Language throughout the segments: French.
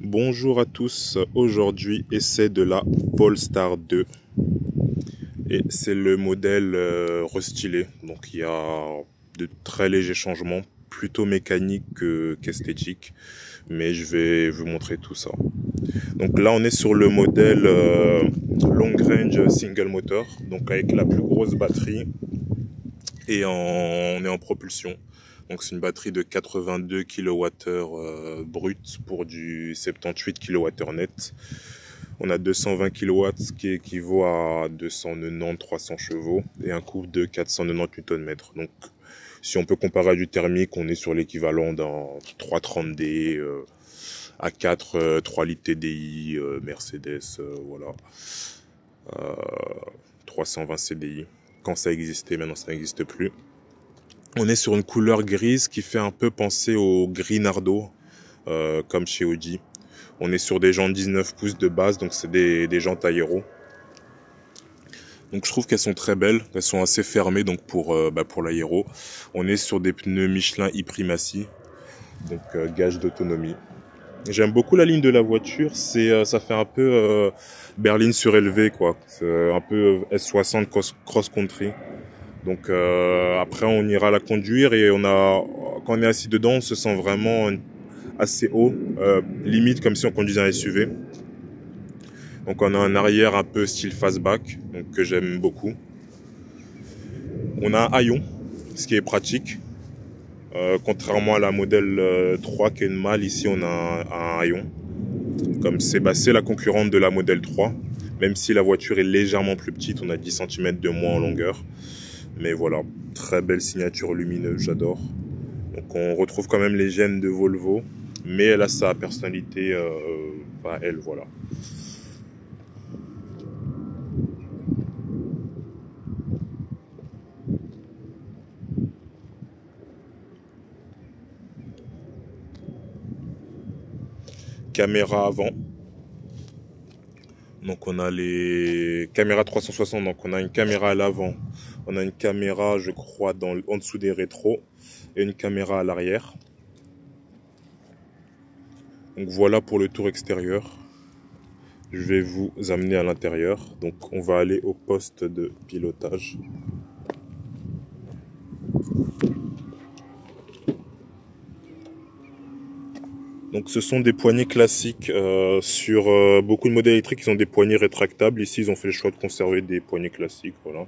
Bonjour à tous, aujourd'hui essai de la Polestar 2 et c'est le modèle restylé, donc il y a de très légers changements, plutôt mécaniques qu'esthétiques, mais je vais vous montrer tout ça. Donc là on est sur le modèle long range single motor, donc avec la plus grosse batterie et on est en propulsion. Donc c'est une batterie de 82 kWh brut pour du 78 kWh net. On a 220 kW qui équivaut à 290-300 chevaux et un couple de 490 Nm. Donc si on peut comparer à du thermique, on est sur l'équivalent d'un 330D, A4, 3 litres TDI, Mercedes, voilà. 320 CDI. Quand ça existait, maintenant ça n'existe plus. On est sur une couleur grise qui fait un peu penser au gris Nardo, comme chez Audi. On est sur des jantes 19 pouces de base, donc c'est des jantes aéro. Donc je trouve qu'elles sont très belles, elles sont assez fermées donc pour l'aéro. On est sur des pneus Michelin e-Primacy, donc gage d'autonomie. J'aime beaucoup la ligne de la voiture, ça fait un peu berline surélevée quoi, un peu S60 cross-country. Donc après on ira la conduire et quand on est assis dedans, on se sent vraiment assez haut, limite comme si on conduisait un SUV. Donc on a un arrière un peu style fastback, donc que j'aime beaucoup. On a un haillon, ce qui est pratique. Contrairement à la modèle 3 qui est une malle, ici on a un haillon. Comme c'est la concurrente de la modèle 3, même si la voiture est légèrement plus petite, on a 10 cm de moins en longueur. Mais voilà, très belle signature lumineuse, j'adore. Donc on retrouve quand même les gènes de Volvo, mais elle a sa personnalité à elle, voilà. Caméra avant. Donc on a les caméras 360, donc on a une caméra à l'avant, on a une caméra je crois en dessous des rétros et une caméra à l'arrière. Donc voilà pour le tour extérieur. Je vais vous amener à l'intérieur. Donc on va aller au poste de pilotage. Donc ce sont des poignées classiques sur beaucoup de modèles électriques, ils ont des poignées rétractables. Ici ils ont fait le choix de conserver des poignées classiques, voilà.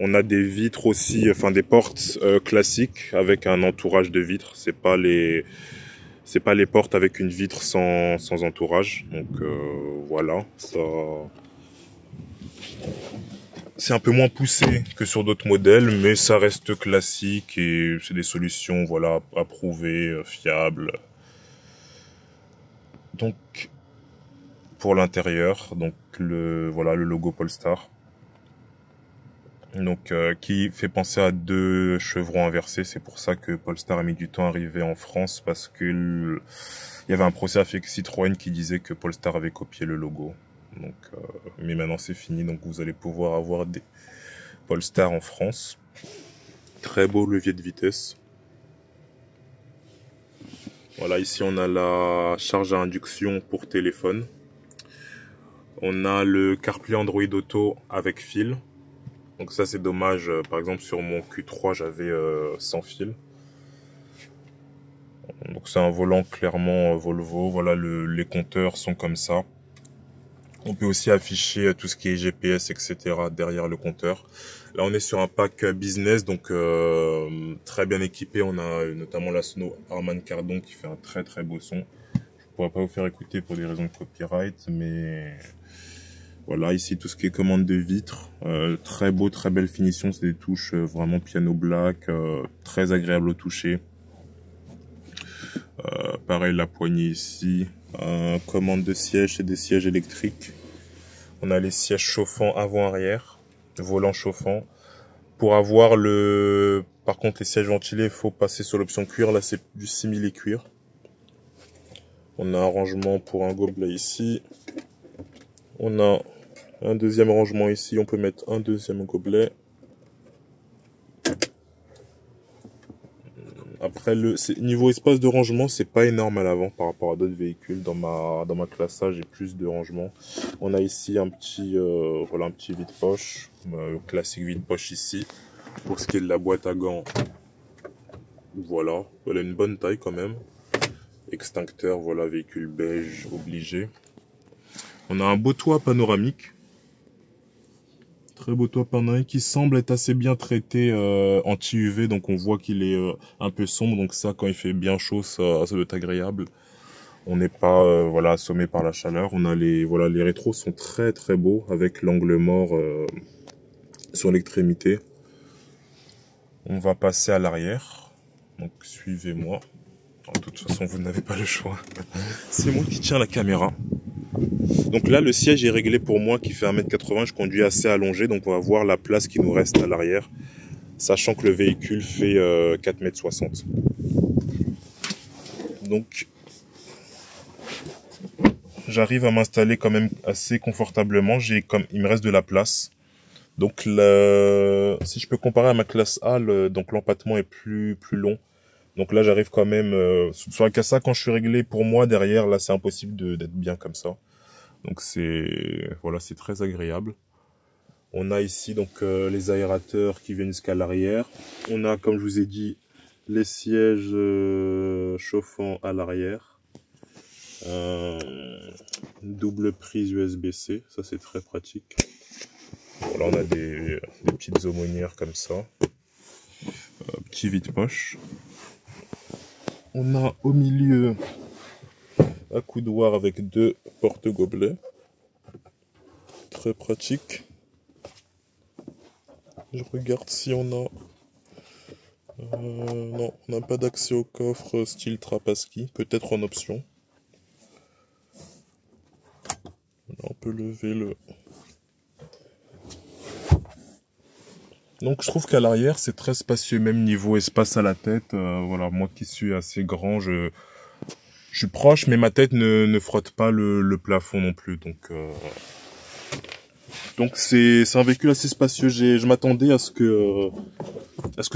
On a des vitres aussi, enfin des portes classiques avec un entourage de vitres. C'est pas les portes avec une vitre sans entourage. Donc voilà, ça c'est un peu moins poussé que sur d'autres modèles, mais ça reste classique et c'est des solutions voilà approuvées, fiables. Donc pour l'intérieur, donc le logo Polestar. Donc qui fait penser à deux chevrons inversés. C'est pour ça que Polestar a mis du temps à arriver en France, parce que il y avait un procès avec Citroën qui disait que Polestar avait copié le logo. Donc mais maintenant c'est fini, donc vous allez pouvoir avoir des Polestar en France. Très beau levier de vitesse. Voilà, ici on a la charge à induction pour téléphone. On a le CarPlay Android Auto avec fil. Donc ça c'est dommage, par exemple sur mon Q3 j'avais sans fil. Donc c'est un volant clairement Volvo, voilà les compteurs sont comme ça. On peut aussi afficher tout ce qui est GPS etc. derrière le compteur. Là on est sur un pack business, donc très bien équipé. On a notamment la Sono Harman Kardon qui fait un très très beau son. Je pourrais pas vous faire écouter pour des raisons de copyright, mais voilà, ici tout ce qui est commande de vitres, très beau, très belle finition, c'est des touches vraiment piano black, très agréable au toucher. Pareil la poignée ici, commande de siège, c'est des sièges électriques. On a les sièges chauffants avant-arrière, volant chauffant. Pour avoir par contre les sièges ventilés, il faut passer sur l'option cuir, là c'est du simili cuir. On a un rangement pour un gobelet ici. On a un deuxième rangement ici, on peut mettre un deuxième gobelet. Après, niveau espace de rangement, c'est pas énorme à l'avant par rapport à d'autres véhicules. Dans ma classe A, j'ai plus de rangement. On a ici un petit vide-poche, classique vide-poche ici. Pour ce qui est de la boîte à gants, voilà, elle a une bonne taille quand même. Extincteur, voilà, véhicule beige obligé. On a un beau toit panoramique. Très beau toit panoramique qui semble être assez bien traité anti-UV, donc on voit qu'il est un peu sombre, donc ça quand il fait bien chaud ça doit être agréable. On n'est pas voilà assommé par la chaleur. On a les rétros sont très très beaux avec l'angle mort sur l'extrémité. On va passer à l'arrière, donc suivez-moi. De toute façon vous n'avez pas le choix. C'est moi qui tiens la caméra. Donc là, le siège est réglé pour moi qui fait 1m80. Je conduis assez allongé, donc on va voir la place qui nous reste à l'arrière, sachant que le véhicule fait 4,60 m. Donc, j'arrive à m'installer quand même assez confortablement. Il me reste de la place. Donc, si je peux comparer à ma classe A, donc l'empattement est plus long. Donc là, j'arrive quand même sur la classe A quand je suis réglé pour moi derrière. Là, c'est impossible d'être bien comme ça. Donc c'est très agréable. On a ici donc les aérateurs qui viennent jusqu'à l'arrière. On a, comme je vous ai dit, les sièges chauffants à l'arrière. Double prise USB-C, ça c'est très pratique. Voilà, on a des petites aumônières comme ça. Petit vide-poche. On a au milieu un coudoir avec 2 porte-gobelets. Très pratique. Je regarde si on a... non, on n'a pas d'accès au coffre style Trapaski. Peut-être en option. Là, on peut lever le... Donc je trouve qu'à l'arrière, c'est très spacieux, même niveau espace à la tête. Voilà, moi qui suis assez grand, je suis proche, mais ma tête ne frotte pas le plafond non plus. Donc c'est un véhicule assez spacieux. Je m'attendais à ce que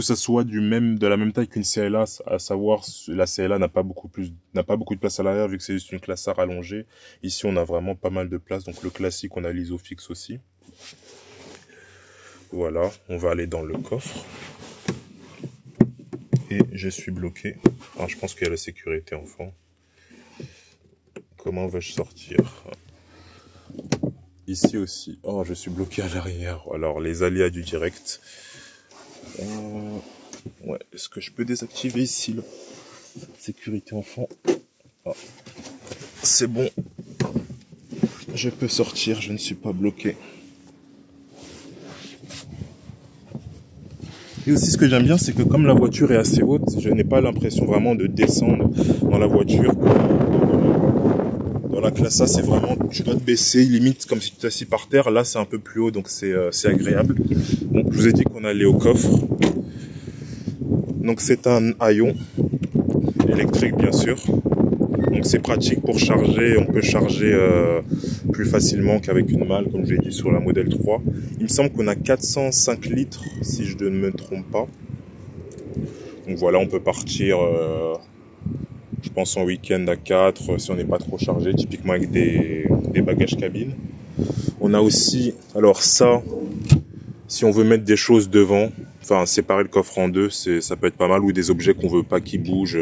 ça soit de la même taille qu'une CLA, à savoir la CLA n'a pas beaucoup de place à l'arrière vu que c'est juste une classe A rallongée. Ici on a vraiment pas mal de place. Donc le classique, on a l'isofix aussi. Voilà, on va aller dans le coffre. Et je suis bloqué. Alors, je pense qu'il y a la sécurité enfant. Comment vais-je sortir? Ici aussi. Oh, je suis bloqué à l'arrière. Alors, les aléas du direct. Ouais, est-ce que je peux désactiver ici la sécurité enfant? Oh. C'est bon. Je peux sortir, je ne suis pas bloqué. Et aussi, ce que j'aime bien, c'est que comme la voiture est assez haute, je n'ai pas l'impression vraiment de descendre dans la voiture. Dans la classe A, c'est vraiment, tu dois te baisser, limite comme si tu t'assis par terre. Là, c'est un peu plus haut, donc c'est agréable. Bon, je vous ai dit qu'on allait au coffre. Donc, c'est un Aion électrique, bien sûr. Donc, c'est pratique pour charger. On peut charger plus facilement qu'avec une malle, comme je l'ai dit sur la modèle 3. Il me semble qu'on a 405 litres, si je ne me trompe pas. Donc voilà, on peut partir, je pense, en week-end à 4, si on n'est pas trop chargé, typiquement avec des bagages cabine. On a aussi, alors ça, si on veut mettre des choses devant, enfin séparer le coffre en deux, ça peut être pas mal, ou des objets qu'on veut pas qui bougent.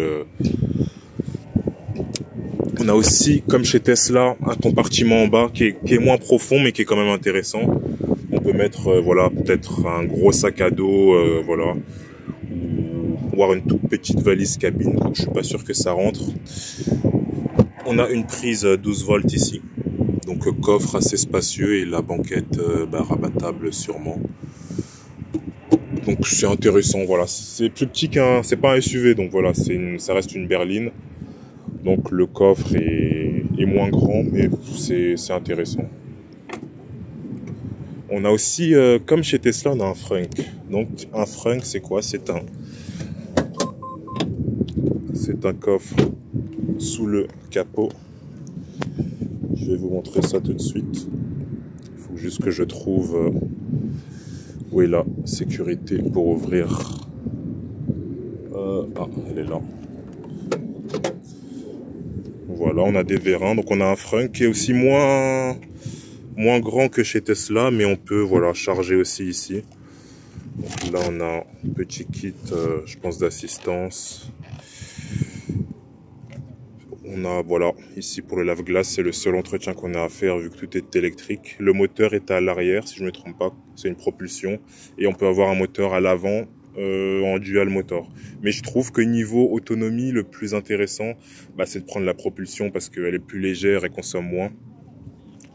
On a aussi, comme chez Tesla, un compartiment en bas qui est moins profond mais qui est quand même intéressant. On peut mettre, voilà, peut-être un gros sac à dos, voilà, ou voir une toute petite valise cabine, donc je suis pas sûr que ça rentre. On a une prise 12 volts ici, donc coffre assez spacieux et la banquette rabattable sûrement. Donc c'est intéressant, voilà, c'est plus petit c'est pas un SUV, donc voilà, ça reste une berline. Donc le coffre est moins grand, mais c'est intéressant. On a aussi, comme chez Tesla, on a un frunk. Donc un frunk, c'est quoi? C'est un coffre sous le capot. Je vais vous montrer ça tout de suite. Il faut juste que je trouve où est la sécurité pour ouvrir. Ah, elle est là. Voilà, on a des vérins. Donc on a un frein qui est aussi moins grand que chez Tesla, mais on peut voilà charger aussi ici. Donc là on a un petit kit, je pense, d'assistance. On a voilà ici pour le lave-glace, c'est le seul entretien qu'on a à faire vu que tout est électrique. Le moteur est à l'arrière, si je ne me trompe pas, c'est une propulsion, et on peut avoir un moteur à l'avant en dual motor. Mais je trouve que niveau autonomie, le plus intéressant, c'est de prendre la propulsion parce qu'elle est plus légère et consomme moins.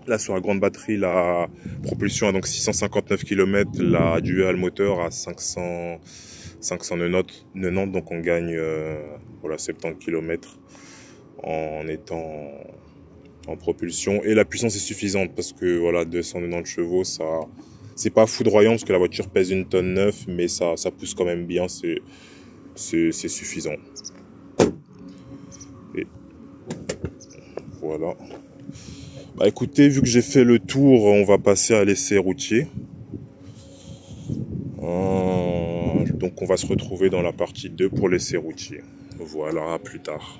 Là, sur la grande batterie, la propulsion a donc 659 km, la dual moteur à 590, donc on gagne voilà, 70 km en étant en propulsion. Et la puissance est suffisante parce que voilà, 290 chevaux, ça, c'est pas foudroyant parce que la voiture pèse 1,9 tonne, mais ça pousse quand même bien, c'est suffisant. Et voilà. Écoutez, vu que j'ai fait le tour, on va passer à l'essai routier. Donc on va se retrouver dans la partie 2 pour l'essai routier. Voilà, à plus tard.